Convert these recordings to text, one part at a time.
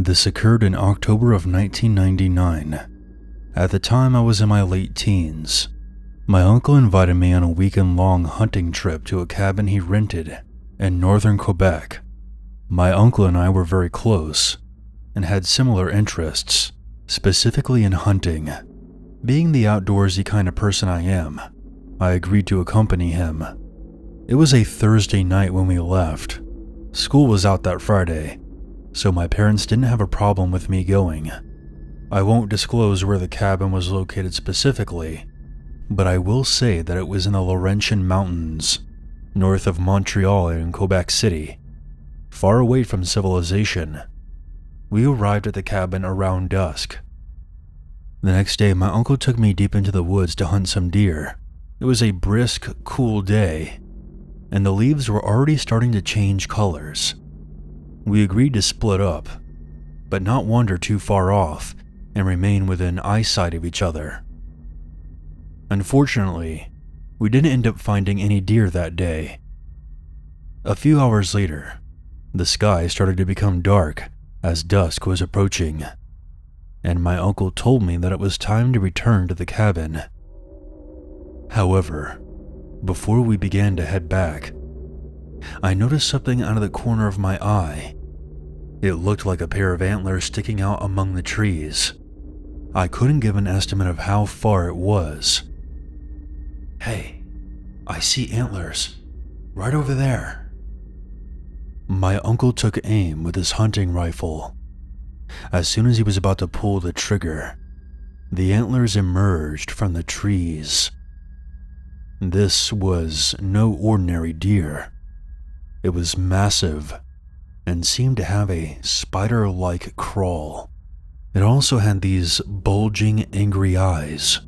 This occurred in October of 1999. At the time, I was in my late teens. My uncle invited me on a weekend-long hunting trip to a cabin he rented in Northern Quebec. My uncle and I were very close and had similar interests, specifically in hunting. Being the outdoorsy kind of person I am, I agreed to accompany him. It was a Thursday night when we left. School was out that Friday, so my parents didn't have a problem with me going. I won't disclose where the cabin was located specifically, but I will say that it was in the Laurentian Mountains, north of Montreal and Quebec City, far away from civilization. We arrived at the cabin around dusk. The next day, my uncle took me deep into the woods to hunt some deer. It was a brisk, cool day, and the leaves were already starting to change colors. We agreed to split up, but not wander too far off and remain within eyesight of each other. Unfortunately, we didn't end up finding any deer that day. A few hours later, the sky started to become dark as dusk was approaching, and my uncle told me that it was time to return to the cabin. However, before we began to head back, I noticed something out of the corner of my eye. It looked like a pair of antlers sticking out among the trees. I couldn't give an estimate of how far it was. "Hey, I see antlers, right over there." My uncle took aim with his hunting rifle. As soon as he was about to pull the trigger, the antlers emerged from the trees. This was no ordinary deer. It was massive and seemed to have a spider-like crawl. It also had these bulging, angry eyes.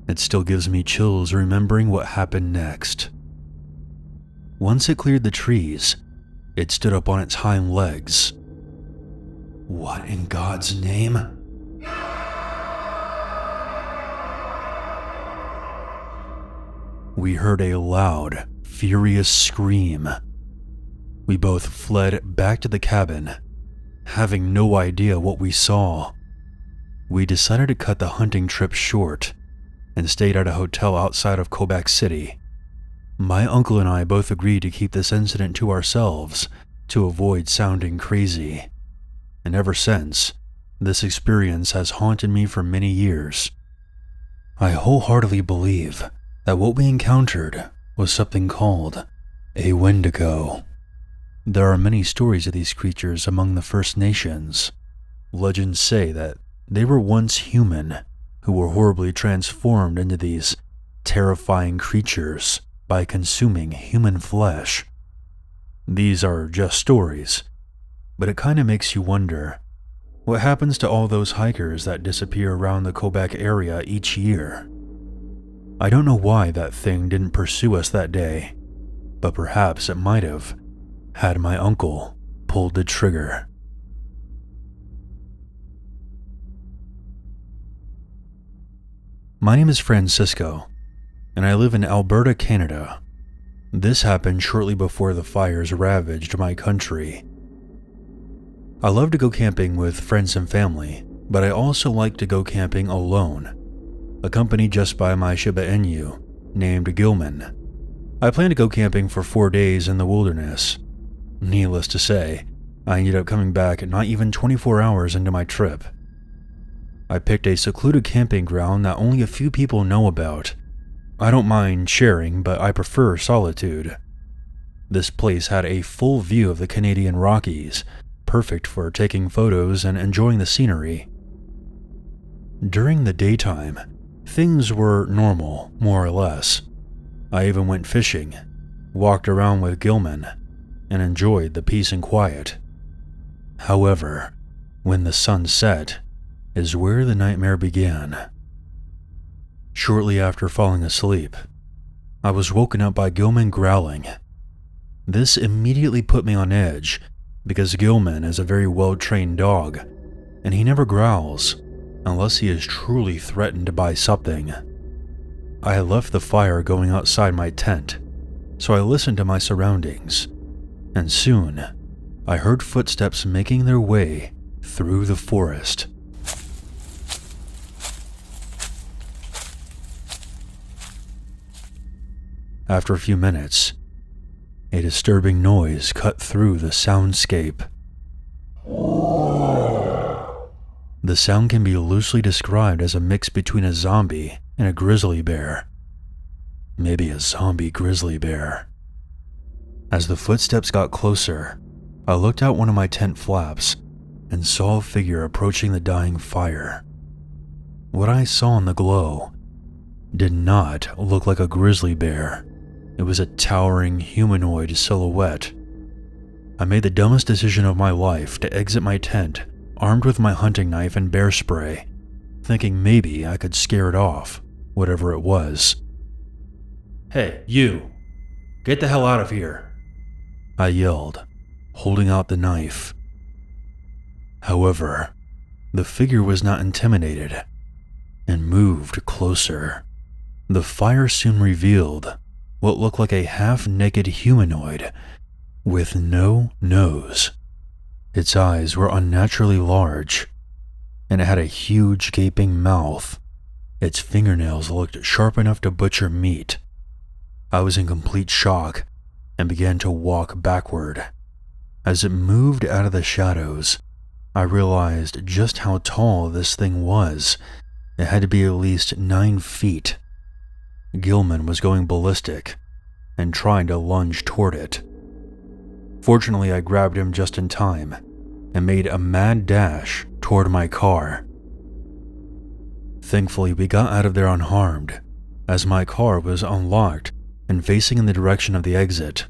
It still gives me chills remembering what happened next. Once it cleared the trees, it stood up on its hind legs. What in God's name? We heard a loud, furious scream. We both fled back to the cabin, having no idea what we saw. We decided to cut the hunting trip short and stayed at a hotel outside of Quebec City. My uncle and I both agreed to keep this incident to ourselves to avoid sounding crazy. And ever since, this experience has haunted me for many years. I wholeheartedly believe that what we encountered was something called a Wendigo. There are many stories of these creatures among the First Nations. Legends say that they were once human who were horribly transformed into these terrifying creatures by consuming human flesh. These are just stories, but it kind of makes you wonder, what happens to all those hikers that disappear around the Quebec area each year? I don't know why that thing didn't pursue us that day, but perhaps it might have, had my uncle pulled the trigger. My name is Francisco, and I live in Alberta, Canada. This happened shortly before the fires ravaged my country. I love to go camping with friends and family, but I also like to go camping alone, accompanied just by my Shiba Inu, named Gilman. I plan to go camping for 4 days in the wilderness. Needless to say, I ended up coming back not even 24 hours into my trip. I picked a secluded camping ground that only a few people know about. I don't mind sharing, but I prefer solitude. This place had a full view of the Canadian Rockies, perfect for taking photos and enjoying the scenery. During the daytime, things were normal, more or less. I even went fishing, walked around with Gilman, and enjoyed the peace and quiet. However, when the sun set is where the nightmare began. Shortly after falling asleep, I was woken up by Gilman growling. This immediately put me on edge because Gilman is a very well-trained dog, and he never growls unless he is truly threatened by something. I had left the fire going outside my tent, so I listened to my surroundings, and soon I heard footsteps making their way through the forest. After a few minutes, a disturbing noise cut through the soundscape. The sound can be loosely described as a mix between a zombie and a grizzly bear. Maybe a zombie grizzly bear. As the footsteps got closer, I looked out one of my tent flaps and saw a figure approaching the dying fire. What I saw in the glow did not look like a grizzly bear. It was a towering humanoid silhouette. I made the dumbest decision of my life to exit my tent, armed with my hunting knife and bear spray, thinking maybe I could scare it off, whatever it was. "Hey, you! Get the hell out of here!" I yelled, holding out the knife. However, the figure was not intimidated and moved closer. The fire soon revealed what looked like a half-naked humanoid with no nose. Its eyes were unnaturally large, and it had a huge gaping mouth. Its fingernails looked sharp enough to butcher meat. I was in complete shock and began to walk backward. As it moved out of the shadows, I realized just how tall this thing was. It had to be at least 9 feet. Gilman was going ballistic and trying to lunge toward it. Fortunately, I grabbed him just in time and made a mad dash toward my car. Thankfully, we got out of there unharmed, as my car was unlocked and facing in the direction of the exit,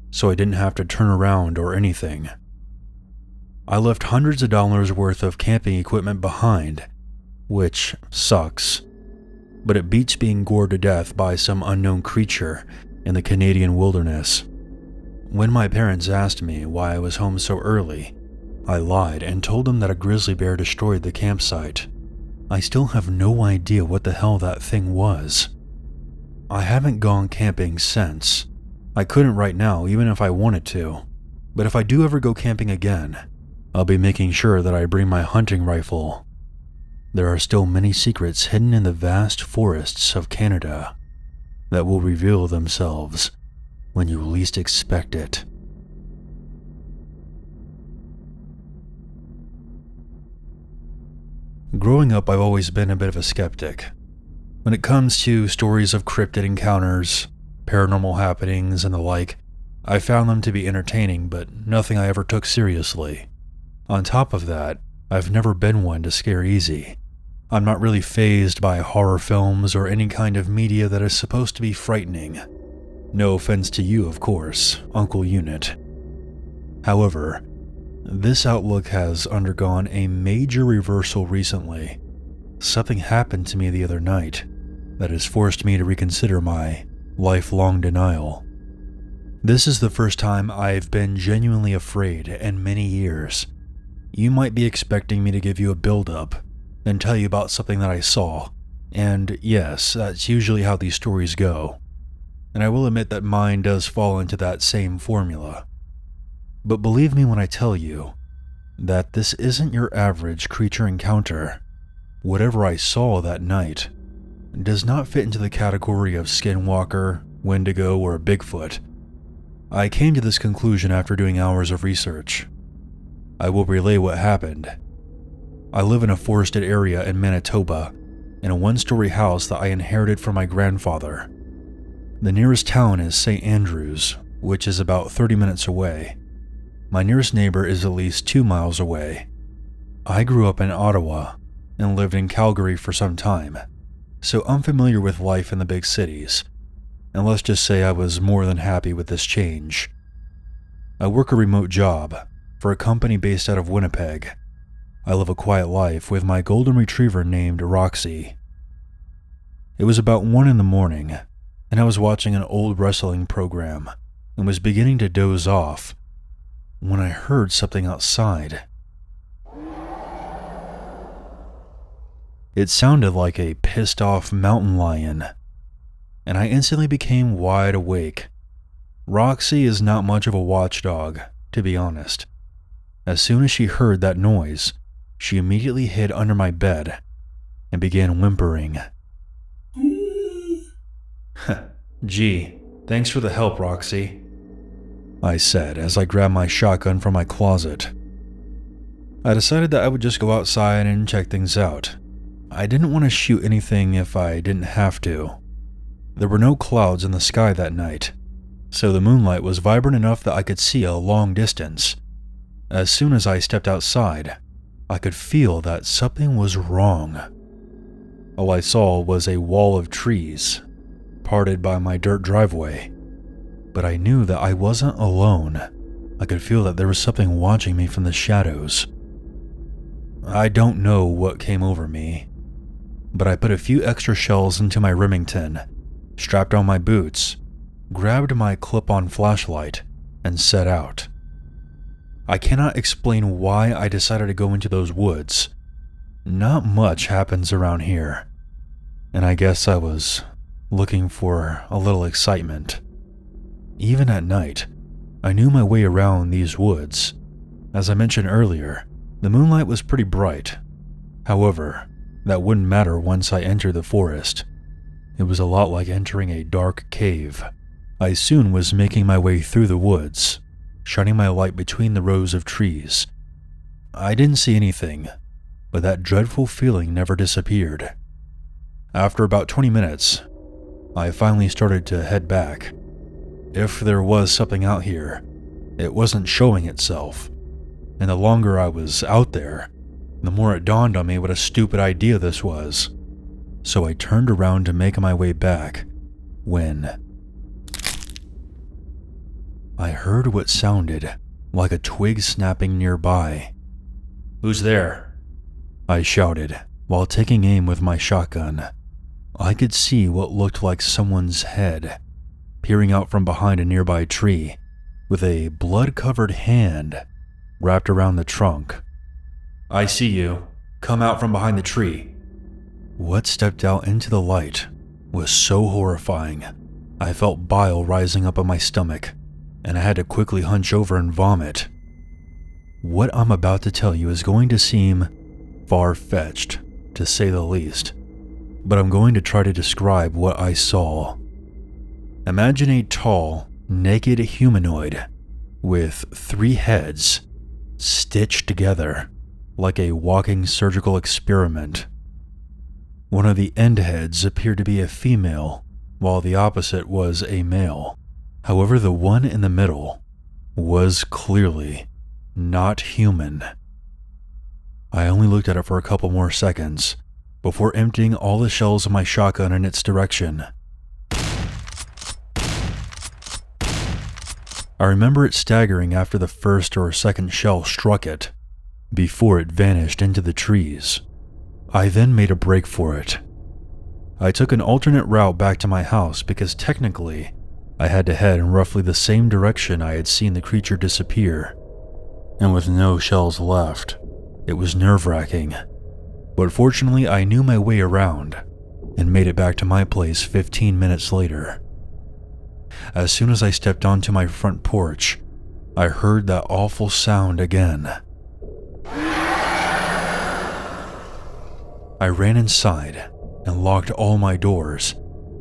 so I didn't have to turn around or anything. I left hundreds of dollars worth of camping equipment behind, which sucks, but it beats being gored to death by some unknown creature in the Canadian wilderness. When my parents asked me why I was home so early, I lied and told them that a grizzly bear destroyed the campsite. I still have no idea what the hell that thing was. I haven't gone camping since. I couldn't right now, even if I wanted to. But if I do ever go camping again, I'll be making sure that I bring my hunting rifle. There are still many secrets hidden in the vast forests of Canada that will reveal themselves when you least expect it. Growing up, I've always been a bit of a skeptic. When it comes to stories of cryptid encounters, paranormal happenings, and the like, I found them to be entertaining, but nothing I ever took seriously. On top of that, I've never been one to scare easy. I'm not really fazed by horror films or any kind of media that is supposed to be frightening. No offense to you, of course, Uncle Unit. However, this outlook has undergone a major reversal recently. Something happened to me the other night that has forced me to reconsider my lifelong denial. This is the first time I've been genuinely afraid in many years. You might be expecting me to give you a build-up, then tell you about something that I saw, and yes, that's usually how these stories go. And I will admit that mine does fall into that same formula. But believe me when I tell you that this isn't your average creature encounter. Whatever I saw that night does not fit into the category of skinwalker, wendigo, or Bigfoot. I came to this conclusion after doing hours of research. I will relay what happened. I live in a forested area in Manitoba, in a one-story house that I inherited from my grandfather. The nearest town is St. Andrews, which is about 30 minutes away. My nearest neighbor is at least 2 miles away. I grew up in Ottawa and lived in Calgary for some time, so I'm familiar with life in the big cities, and let's just say I was more than happy with this change. I work a remote job for a company based out of Winnipeg. I live a quiet life with my golden retriever named Roxy. It was about 1 in the morning, and I was watching an old wrestling program and was beginning to doze off when I heard something outside. It sounded like a pissed-off mountain lion, and I instantly became wide awake. Roxy is not much of a watchdog, to be honest. As soon as she heard that noise, she immediately hid under my bed and began whimpering. Gee, thanks for the help, Roxy, I said as I grabbed my shotgun from my closet. I decided that I would just go outside and check things out. I didn't want to shoot anything if I didn't have to. There were no clouds in the sky that night, so the moonlight was vibrant enough that I could see a long distance. As soon as I stepped outside, I could feel that something was wrong. All I saw was a wall of trees, parted by my dirt driveway. But I knew that I wasn't alone. I could feel that there was something watching me from the shadows. I don't know what came over me, but I put a few extra shells into my Remington, strapped on my boots, grabbed my clip-on flashlight, and set out. I cannot explain why I decided to go into those woods. Not much happens around here, and I guess I was looking for a little excitement. Even at night, I knew my way around these woods. As I mentioned earlier, the moonlight was pretty bright. However, that wouldn't matter once I entered the forest. It was a lot like entering a dark cave. I soon was making my way through the woods, shining my light between the rows of trees. I didn't see anything, but that dreadful feeling never disappeared. After about 20 minutes, I finally started to head back. If there was something out here, it wasn't showing itself, and the longer I was out there, the more it dawned on me what a stupid idea this was. So I turned around to make my way back, when I heard what sounded like a twig snapping nearby. "Who's there?" I shouted, while taking aim with my shotgun. I could see what looked like someone's head, peering out from behind a nearby tree, with a blood-covered hand wrapped around the trunk. "I see you. Come out from behind the tree." What stepped out into the light was so horrifying. I felt bile rising up in my stomach, and I had to quickly hunch over and vomit. What I'm about to tell you is going to seem far-fetched, to say the least, but I'm going to try to describe what I saw. Imagine a tall, naked humanoid with 3 heads stitched together like a walking surgical experiment. One of the end heads appeared to be a female, while the opposite was a male. However, the one in the middle was clearly not human. I only looked at it for a couple more seconds before emptying all the shells of my shotgun in its direction. I remember it staggering after the first or second shell struck it, before it vanished into the trees. I then made a break for it. I took an alternate route back to my house because technically, I had to head in roughly the same direction I had seen the creature disappear. And with no shells left, it was nerve-wracking. But fortunately, I knew my way around and made it back to my place 15 minutes later. As soon as I stepped onto my front porch, I heard that awful sound again. I ran inside and locked all my doors,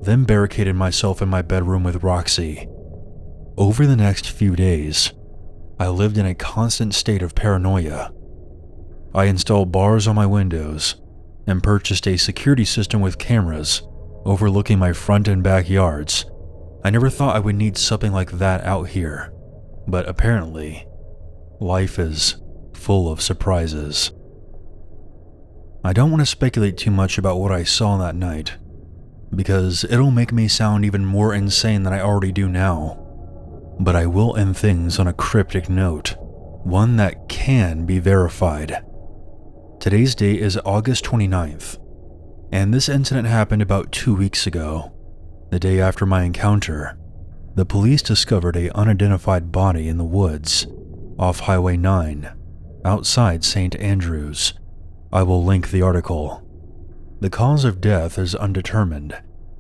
then barricaded myself in my bedroom with Roxy. Over the next few days, I lived in a constant state of paranoia. I installed bars on my windows and purchased a security system with cameras overlooking my front and backyards. I never thought I would need something like that out here, but apparently, life is full of surprises. I don't want to speculate too much about what I saw that night, because it'll make me sound even more insane than I already do now. But I will end things on a cryptic note, one that can be verified. Today's date is August 29th, and this incident happened about 2 weeks ago. The day after my encounter, the police discovered an unidentified body in the woods off Highway 9, outside St. Andrews. I will link the article. The cause of death is undetermined,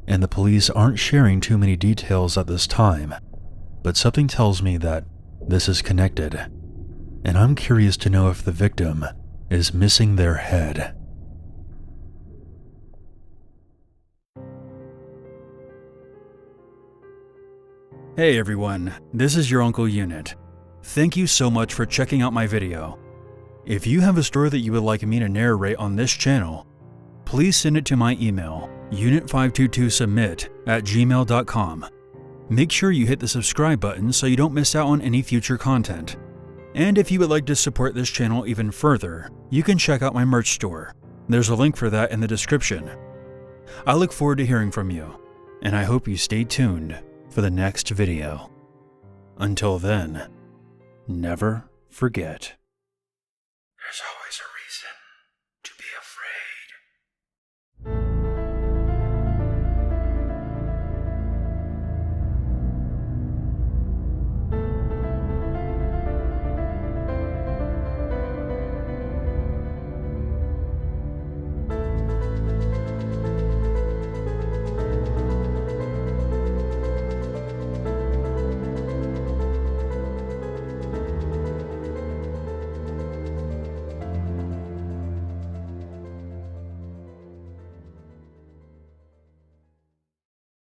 and the police aren't sharing too many details at this time, but something tells me that this is connected, and I'm curious to know if the victim is missing their head. Hey everyone, this is your Uncle Unit. Thank you so much for checking out my video. If you have a story that you would like me to narrate on this channel, please send it to my email, unit522submit@gmail.com. Make sure you hit the subscribe button so you don't miss out on any future content. And if you would like to support this channel even further, you can check out my merch store. There's a link for that in the description. I look forward to hearing from you, and I hope you stay tuned for the next video. Until then, never forget. There's always